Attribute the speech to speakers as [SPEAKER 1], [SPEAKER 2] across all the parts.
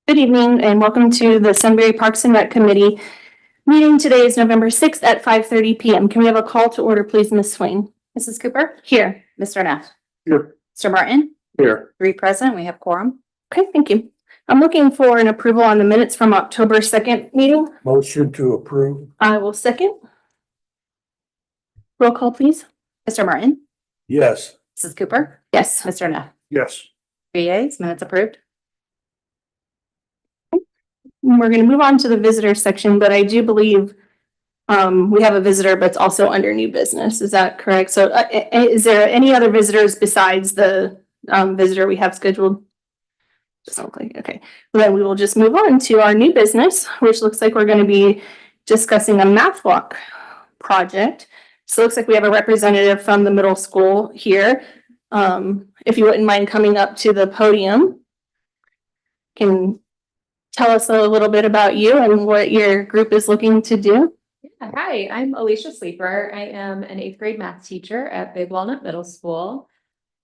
[SPEAKER 1] Good evening and welcome to the Sunbury Parks and Rec Committee meeting. Today is November 6th at 5:30 p.m. Can we have a call to order, please, Ms. Swain?
[SPEAKER 2] Mrs. Cooper?
[SPEAKER 1] Here.
[SPEAKER 2] Mr. Neff?
[SPEAKER 3] Here.
[SPEAKER 2] Mr. Martin?
[SPEAKER 3] Here.
[SPEAKER 2] 3 present. We have quorum.
[SPEAKER 1] Okay, thank you. I'm looking for an approval on the minutes from October 2nd meeting.
[SPEAKER 3] Motion to approve.
[SPEAKER 1] I will second. Roll call, please.
[SPEAKER 2] Mr. Martin?
[SPEAKER 3] Yes.
[SPEAKER 2] Mrs. Cooper?
[SPEAKER 1] Yes.
[SPEAKER 2] Mr. Neff?
[SPEAKER 3] Yes.
[SPEAKER 2] 3 yeas, minutes approved.
[SPEAKER 1] We're going to move on to the visitor section, but I do believe we have a visitor, but it's also under new business. Is that correct? So is there any other visitors besides the visitor we have scheduled? Doesn't look like, okay. Well, then we will just move on to our new business, which looks like we're going to be discussing a math walk project. So it looks like we have a representative from the middle school here. If you wouldn't mind coming up to the podium, can tell us a little bit about you and what your group is looking to do.
[SPEAKER 4] Hi, I'm Alicia Sleeper. I am an 8th grade math teacher at Big Walnut Middle School.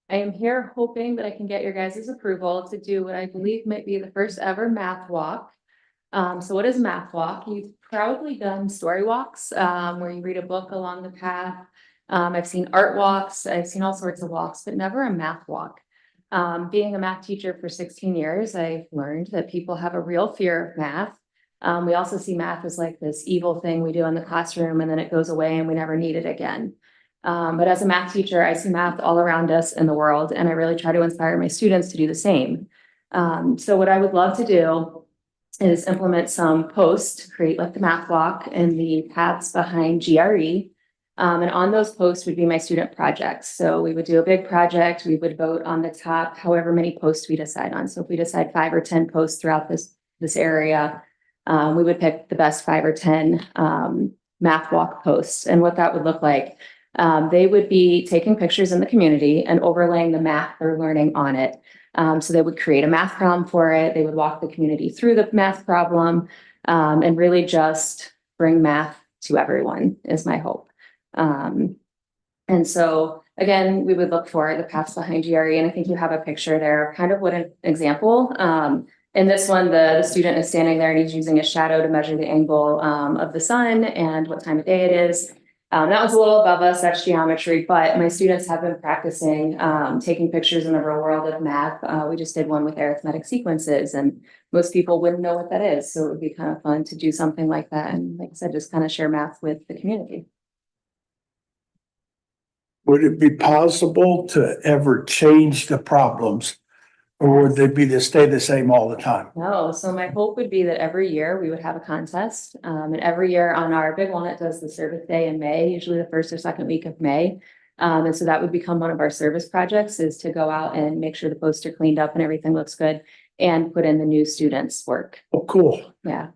[SPEAKER 4] I am here hoping that I can get your guys' approval to do what I believe might be the first ever math walk. So what is math walk? You've probably done story walks where you read a book along the path. I've seen art walks, I've seen all sorts of walks, but never a math walk. Being a math teacher for 16 years, I've learned that people have a real fear of math. We also see math as like this evil thing we do in the classroom and then it goes away and we never need it again. But as a math teacher, I see math all around us in the world, and I really try to inspire my students to do the same. So what I would love to do is implement some posts, create like the math walk and the paths behind GRE. And on those posts would be my student projects. So we would do a big project. We would vote on the top, however many posts we decide on. So if we decide 5 or 10 posts throughout this area, we would pick the best 5 or 10 math walk posts. And what that would look like, they would be taking pictures in the community and overlaying the math they're learning on it. So they would create a math problem for it. They would walk the community through the math problem and really just bring math to everyone is my hope. And so again, we would look for the paths behind GRE, and I think you have a picture there, kind of what an example. In this one, the student is standing there and he's using a shadow to measure the angle of the sun and what time of day it is. That was a little above us, that's geometry, but my students have been practicing taking pictures in the real world of math. We just did one with arithmetic sequences, and most people wouldn't know what that is. So it would be kind of fun to do something like that. And like I said, just kind of share math with the community.
[SPEAKER 3] Would it be possible to ever change the problems, or would they be to stay the same all the time?
[SPEAKER 4] No, so my hope would be that every year we would have a contest. And every year on our Big Walnut does the service day in May, usually the 1st or 2nd week of May. And so that would become one of our service projects, is to go out and make sure the posts are cleaned up and everything looks good and put in the new students' work.
[SPEAKER 3] Oh, cool.
[SPEAKER 4] Yeah.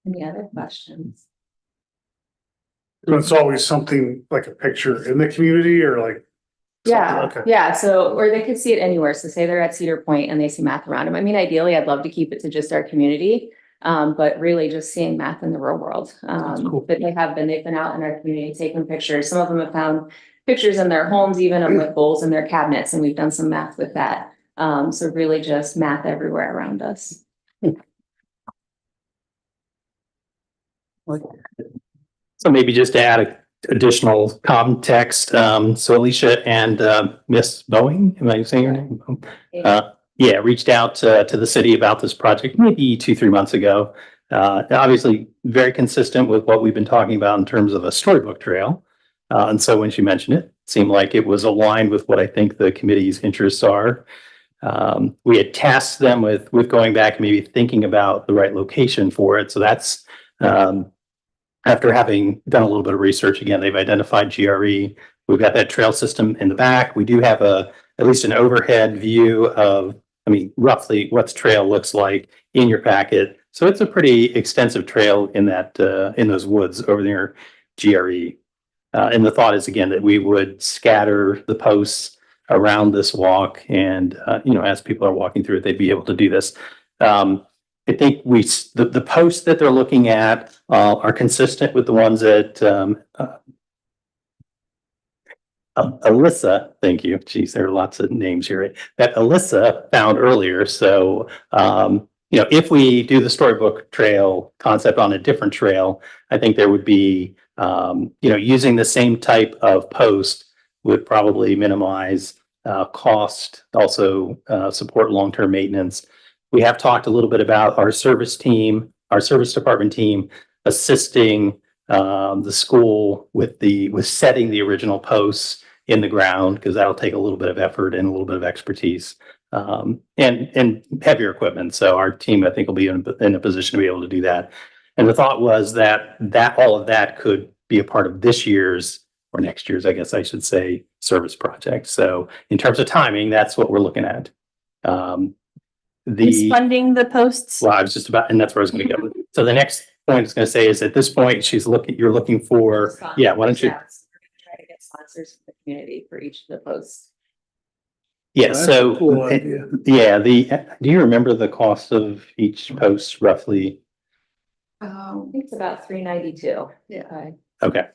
[SPEAKER 4] Any other questions?
[SPEAKER 5] It's always something like a picture in the community or like.
[SPEAKER 4] Yeah,
[SPEAKER 5] Okay.
[SPEAKER 4] yeah. So, or they could see it anywhere. So say they're at Cedar Point and they see math around them. I mean, ideally, I'd love to keep it to just our community. But really just seeing math in the real world.
[SPEAKER 3] cool.
[SPEAKER 4] But they've been out in our community taking pictures. Some of them have found pictures in their homes, even of with bowls in their cabinets. And we've done some math with that. So really just math everywhere around us.
[SPEAKER 6] So maybe just to add additional context, so Alicia and Miss Boeing, am I saying her name? Yeah, reached out to the city about this project maybe 2-3 months ago. Obviously very consistent with what we've been talking about in terms of a storybook trail. And so when she mentioned it, it seemed like it was aligned with what I think the committee's interests are. We had tasked them with going back and maybe thinking about the right location for it. So that's after having done a little bit of research, again, they've identified GRE. We've got that trail system in the back. We do have at least an overhead view of, I mean, roughly what the trail looks like in your packet. So it's a pretty extensive trail in that, in those woods over near GRE. And the thought is, again, that we would scatter the posts around this walk, and, as people are walking through it, they'd be able to do this. I think the posts that they're looking at are consistent with the ones that Alyssa, thank you. Geez, there are lots of names here, right? That Alyssa found earlier. So, you know, if we do the storybook trail concept on a different trail, I think there would be, you know, using the same type of post would probably minimize cost, also support long-term maintenance. We have talked a little bit about our service team, our service department team assisting the school with setting the original posts in the ground, because that'll take a little bit of effort and a little bit of expertise, and heavier equipment. So our team, I think, will be in a position to be able to do that. And the thought was that all of that could be a part of this year's, or next year's, I guess I should say, service project. So in terms of timing, that's what we're looking at.
[SPEAKER 1] Is funding the posts?
[SPEAKER 6] Well, I was just about, and that's where I was going to go. So the next point I was going to say is, at this point, you're looking for, yeah, why don't you?
[SPEAKER 4] We're gonna try to get sponsors from the community for each of the posts.
[SPEAKER 6] Yeah,
[SPEAKER 3] That's a
[SPEAKER 6] so,
[SPEAKER 3] cool idea.
[SPEAKER 6] yeah, do you remember the cost of each post roughly?
[SPEAKER 4] I think it's about $392.
[SPEAKER 2] Yeah.
[SPEAKER 6] Okay,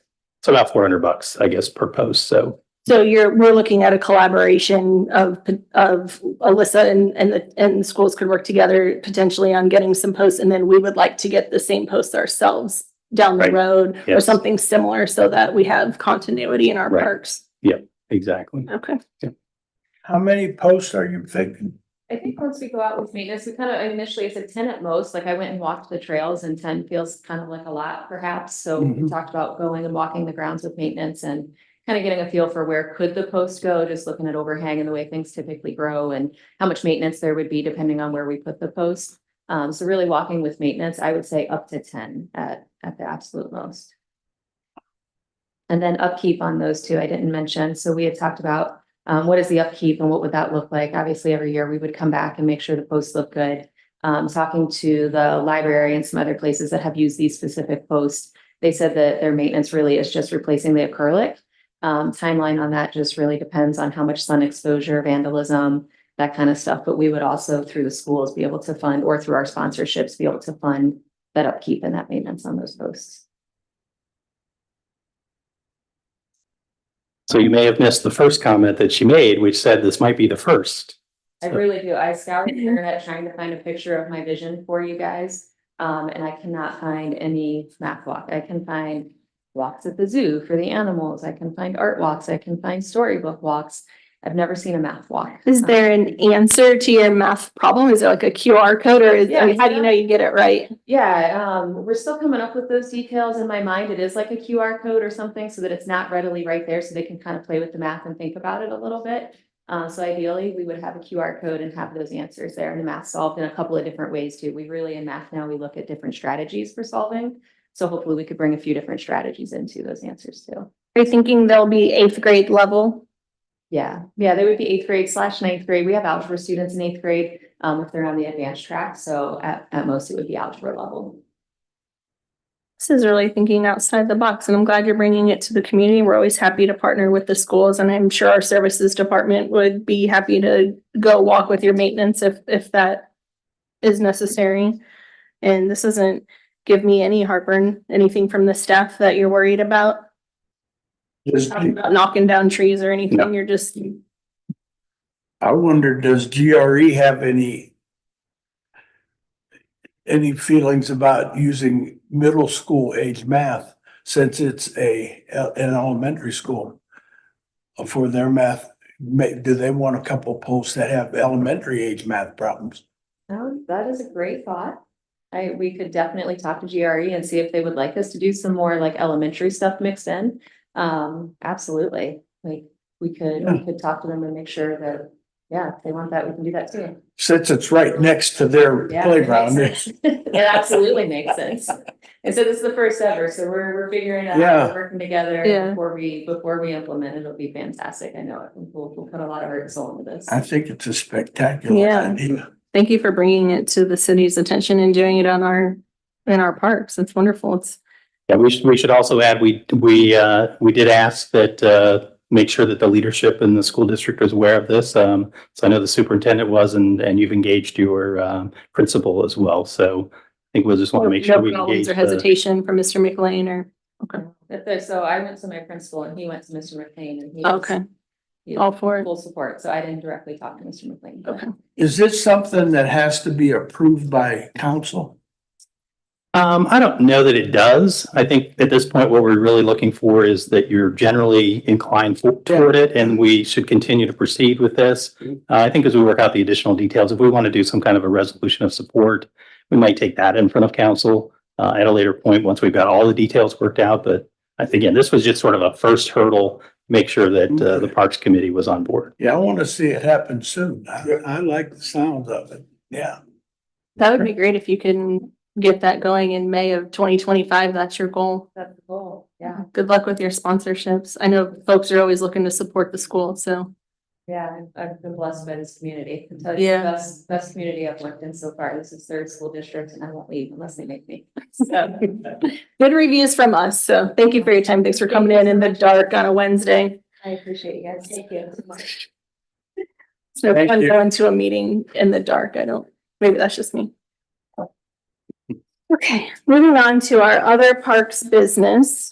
[SPEAKER 6] so about $400, I guess, per post. So,
[SPEAKER 1] So we're looking at a collaboration of Alyssa and the schools could work together potentially on getting some posts, and then we would like to get the same posts ourselves down the
[SPEAKER 6] Right.
[SPEAKER 1] road or
[SPEAKER 6] Yes.
[SPEAKER 1] something similar so that we have continuity in our
[SPEAKER 6] Right.
[SPEAKER 1] parks.
[SPEAKER 6] exactly.
[SPEAKER 1] Okay.
[SPEAKER 3] How many posts are you thinking?
[SPEAKER 4] I think once we go out with maintenance, we kind of initially said 10 at most. Like I went and walked the trails, and 10 feels kind of like a lot perhaps. So we
[SPEAKER 3] Mhm.
[SPEAKER 4] talked about going and walking the grounds with maintenance and kind of getting a feel for where could the post go, just looking at overhang and the way things typically grow and how much maintenance there would be depending on where we put the post. So really walking with maintenance, I would say up to 10 at the absolute most. And then upkeep on those two, I didn't mention. So we had talked about what is the upkeep and what would that look like? Obviously, every year we would come back and make sure the posts look good. Talking to the library and some other places that have used these specific posts, they said that their maintenance really is just replacing the acrylic. Timeline on that just really depends on how much sun exposure, vandalism, that kind of stuff. But we would also, through the schools, be able to fund, or through our sponsorships, be able to fund that upkeep and that maintenance on those posts.
[SPEAKER 6] So you may have missed the first comment that she made, which said this might be the first.
[SPEAKER 4] I really do. I scoured the internet trying to find a picture of my vision for you guys. And I cannot find any math walk. I can find walks at the zoo for the animals. I can find art walks. I can find storybook walks. I've never seen a math walk.
[SPEAKER 1] Is there an answer to your math problem? Is it like a QR code or
[SPEAKER 4] Yeah,
[SPEAKER 1] how do you know you get it right?
[SPEAKER 4] Yeah, we're still coming up with those details in my mind. It is like a QR code or something so that it's not readily right there, so they can kind of play with the math and think about it a little bit. So ideally, we would have a QR code and have those answers there, and the math solved in a couple of different ways too. We really, in math now, we look at different strategies for solving. So hopefully we could bring a few different strategies into those answers too.
[SPEAKER 1] Are you thinking they'll be 8th grade level?
[SPEAKER 4] Yeah, they would be 8th grade / 9th grade. We have algebra students in 8th grade, if they're on the advanced track. So at most it would be algebra level.
[SPEAKER 1] This is really thinking outside the box, and I'm glad you're bringing it to the community. We're always happy to partner with the schools, and I'm sure our services department would be happy to go walk with your maintenance if that is necessary. And this doesn't give me any heartburn, anything from the staff that you're worried about, knocking down trees or anything.
[SPEAKER 6] No.
[SPEAKER 1] You're just,
[SPEAKER 3] I wonder, does GRE have any feelings about using middle school age math, since it's an elementary school for their math? Do they want a couple posts that have elementary age math problems?
[SPEAKER 4] Oh, that is a great thought. We could definitely talk to GRE and see if they would like us to do some more like elementary stuff mixed in. Absolutely. Like we could talk to them and make sure that, yeah, if they want that, we can do that too.
[SPEAKER 3] Since it's right next to their
[SPEAKER 4] Yeah,
[SPEAKER 3] playground.
[SPEAKER 4] it makes sense. It absolutely makes sense. And so this is the first ever, so we're figuring it out,
[SPEAKER 3] Yeah.
[SPEAKER 4] we're working together
[SPEAKER 1] Yeah.
[SPEAKER 4] before we implement it. It'll be fantastic. I know it. We'll put a lot of heart and soul into this.
[SPEAKER 3] I think it's a spectacular
[SPEAKER 1] Yeah.
[SPEAKER 3] idea.
[SPEAKER 1] thank you for bringing it to the city's attention and doing it in our parks. It's wonderful.
[SPEAKER 6] Yeah, we should also add, we did ask that, make sure that the leadership in the school district is aware of this. So I know the superintendent was, and you've engaged your, principal as well. So I think we'll just want to make sure
[SPEAKER 1] No
[SPEAKER 6] we
[SPEAKER 1] problems
[SPEAKER 6] engage
[SPEAKER 1] or hesitation from Mr. McLean or
[SPEAKER 4] So I went to my principal and he went to Mr. McLean and he. was-
[SPEAKER 1] Okay,
[SPEAKER 4] he
[SPEAKER 1] all for it.
[SPEAKER 4] Full support, so I didn't directly talk to Mr. McLean. but-
[SPEAKER 1] Okay.
[SPEAKER 3] Is this something that has to be approved by council?
[SPEAKER 6] I don't know that it does. I think at this point, what we're really looking for is that you're generally inclined toward it, and we should continue to proceed with this. I think as we work out the additional details, if we want to do some kind of a resolution of support, we might take that in front of council at a later point, once we've got all the details worked out. But again, this was just sort of a first hurdle, make sure that the Parks Committee was on board.
[SPEAKER 3] Yeah, I want to see it happen soon. I like the sounds of it. Yeah.
[SPEAKER 1] That would be great if you can get that going in May of 2025. That's your goal.
[SPEAKER 4] That's the goal, yeah.
[SPEAKER 1] Good luck with your sponsorships. I know folks are always looking to support the school, so.
[SPEAKER 4] Yeah, I've been blessed by this community. I can tell you,
[SPEAKER 1] Yeah.
[SPEAKER 4] the best community I've worked in so far. This is third school district and I won't leave unless they make me. So,
[SPEAKER 1] Good reviews from us, so thank you for your time. Thanks for coming in the dark on a Wednesday.
[SPEAKER 4] I appreciate you guys. Thank you so much.
[SPEAKER 1] It's no
[SPEAKER 3] Thank
[SPEAKER 1] fun
[SPEAKER 3] you.
[SPEAKER 1] going to a meeting in the dark. Maybe that's just me. Okay, moving on to our other parks business.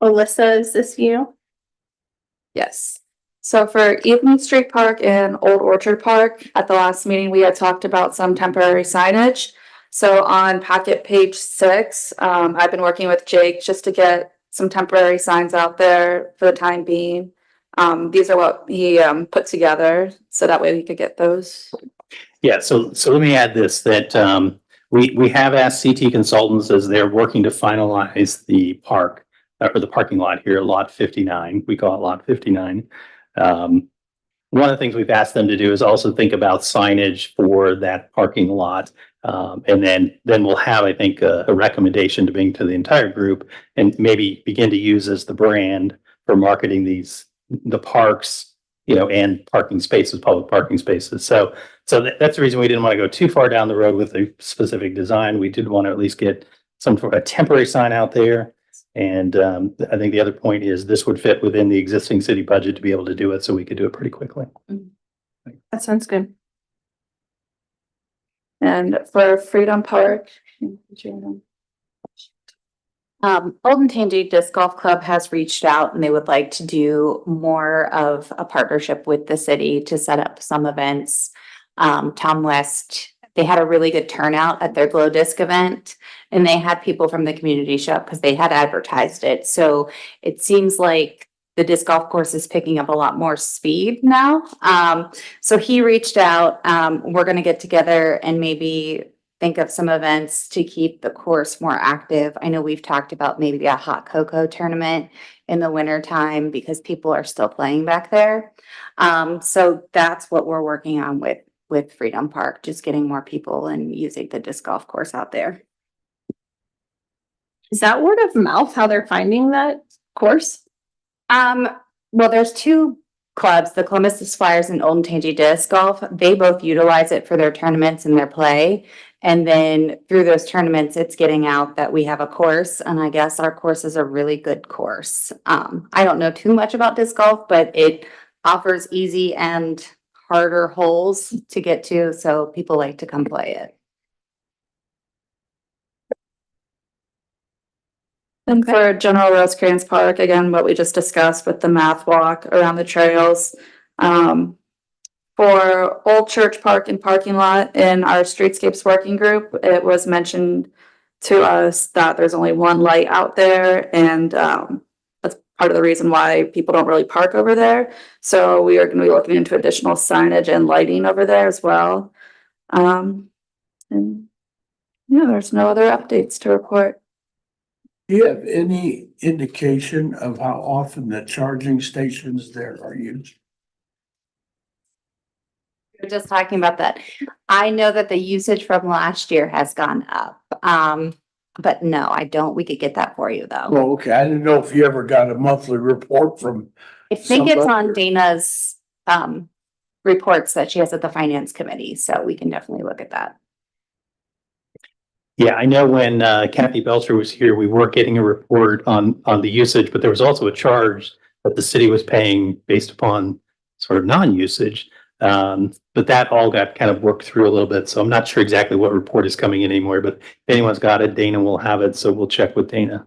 [SPEAKER 1] Alyssa, is this you?
[SPEAKER 7] Yes. So for Evening Street Park and Old Orchard Park, at the last meeting, we had talked about some temporary signage. So on packet page 6, I've been working with Jake just to get some temporary signs out there for the time being. These are what he put together, so that way we could get those.
[SPEAKER 6] Yeah, so let me add this, that we have asked CT Consultants as they're working to finalize the park or the parking lot here, lot 59. We call it lot 59. One of the things we've asked them to do is also think about signage for that parking lot. And then we'll have, I think, a recommendation to bring to the entire group and maybe begin to use as the brand for marketing the parks, and parking spaces, public parking spaces. So that's the reason we didn't want to go too far down the road with a specific design. We did want to at least get some sort of a temporary sign out there. And I think the other point is this would fit within the existing city budget to be able to do it, so we could do it pretty quickly.
[SPEAKER 1] That sounds good.
[SPEAKER 7] And for Freedom Park.
[SPEAKER 2] Olden Tangy Disc Golf Club has reached out and they would like to do more of a partnership with the city to set up some events. Tom West, they had a really good turnout at their Glow Disc event and they had people from the community show up because they had advertised it. So it seems like the disc golf course is picking up a lot more speed now. So he reached out. We're going to get together and maybe think of some events to keep the course more active. I know we've talked about maybe a hot cocoa tournament in the winter time because people are still playing back there. So that's what we're working on with Freedom Park, just getting more people and using the disc golf course out there.
[SPEAKER 1] Is that word of mouth how they're finding that course?
[SPEAKER 2] Well, there's two clubs, the Columbus Disc Flyers and Olden Tangy Disc Golf. They both utilize it for their tournaments and their play. And then through those tournaments, it's getting out that we have a course, and I guess our course is a really good course. I don't know too much about disc golf, but it offers easy and harder holes to get to, so people like to come play it.
[SPEAKER 7] And for General Rosecrans Park, again, what we just discussed with the math walk around the trails. For Old Church Park and parking lot in our streetscapes working group, it was mentioned to us that there's only one light out there and that's part of the reason why people don't really park over there. So we are going to be looking into additional signage and lighting over there as well. And yeah, there's no other updates to report.
[SPEAKER 3] Do you have any indication of how often the charging stations there are used?
[SPEAKER 2] We're just talking about that. I know that the usage from last year has gone up. But no, I don't. We could get that for you though.
[SPEAKER 3] Well, okay, I didn't know if you ever got a monthly report from,
[SPEAKER 2] I think it's
[SPEAKER 3] somebody-
[SPEAKER 2] on Dana's reports that she has at the finance committee, so we can definitely look at that.
[SPEAKER 6] Yeah, I know when Kathy Belcher was here, we were getting a report on the usage, but there was also a charge that the city was paying based upon sort of non-usage. But that all got kind of worked through a little bit, so I'm not sure exactly what report is coming in anymore, but if anyone's got it, Dana will have it, so we'll check with Dana.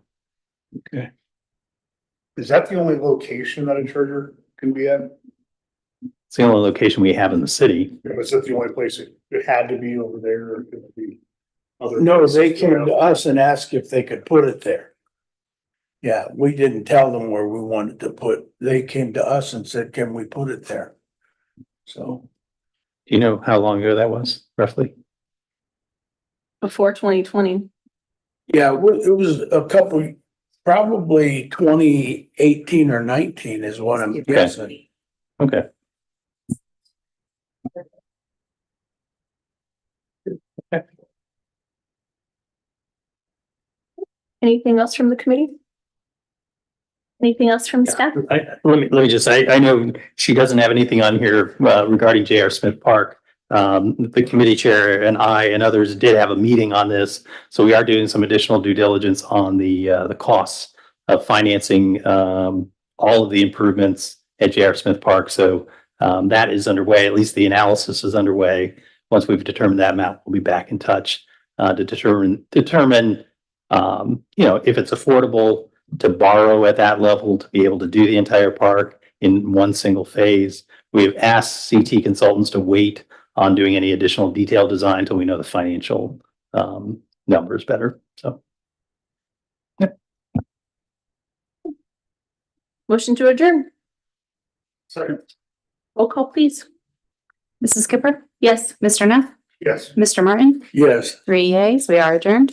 [SPEAKER 5] Is that the only location that a charger can be at?
[SPEAKER 6] It's the only location we have in the city.
[SPEAKER 5] Or is that the only place it had to be over there, or could it be? Other
[SPEAKER 3] No,
[SPEAKER 5] places
[SPEAKER 3] they came
[SPEAKER 5] around?
[SPEAKER 3] to us and asked if they could put it there. Yeah, we didn't tell them where we wanted to put, they came to us and said, can we put it there? So,
[SPEAKER 6] Do you know how long ago that was, roughly?
[SPEAKER 1] Before 2020.
[SPEAKER 3] yeah, it was a couple, probably 2018 or 19 is what I'm guessing.
[SPEAKER 6] Okay.
[SPEAKER 1] Anything else from the committee? Anything else from staff?
[SPEAKER 6] Let me just, I know she doesn't have anything on here regarding J.R. Smith Park. The committee chair and I and others did have a meeting on this, so we are doing some additional due diligence on the costs of financing all of the improvements at J.R. Smith Park. So that is underway, at least the analysis is underway. Once we've determined that amount, we'll be back in touch to determine if it's affordable to borrow at that level to be able to do the entire park in one single phase. We've asked CT consultants to wait on doing any additional detailed design until we know the financial numbers better. So
[SPEAKER 1] Motion to adjourn.
[SPEAKER 5] Second,
[SPEAKER 1] Roll call, please.
[SPEAKER 2] Mrs. Skipper?
[SPEAKER 1] Yes.
[SPEAKER 2] Mr. Neff?
[SPEAKER 5] yes.
[SPEAKER 2] Mr. Martin?
[SPEAKER 3] Yes.
[SPEAKER 2] 3 yeas, we are adjourned.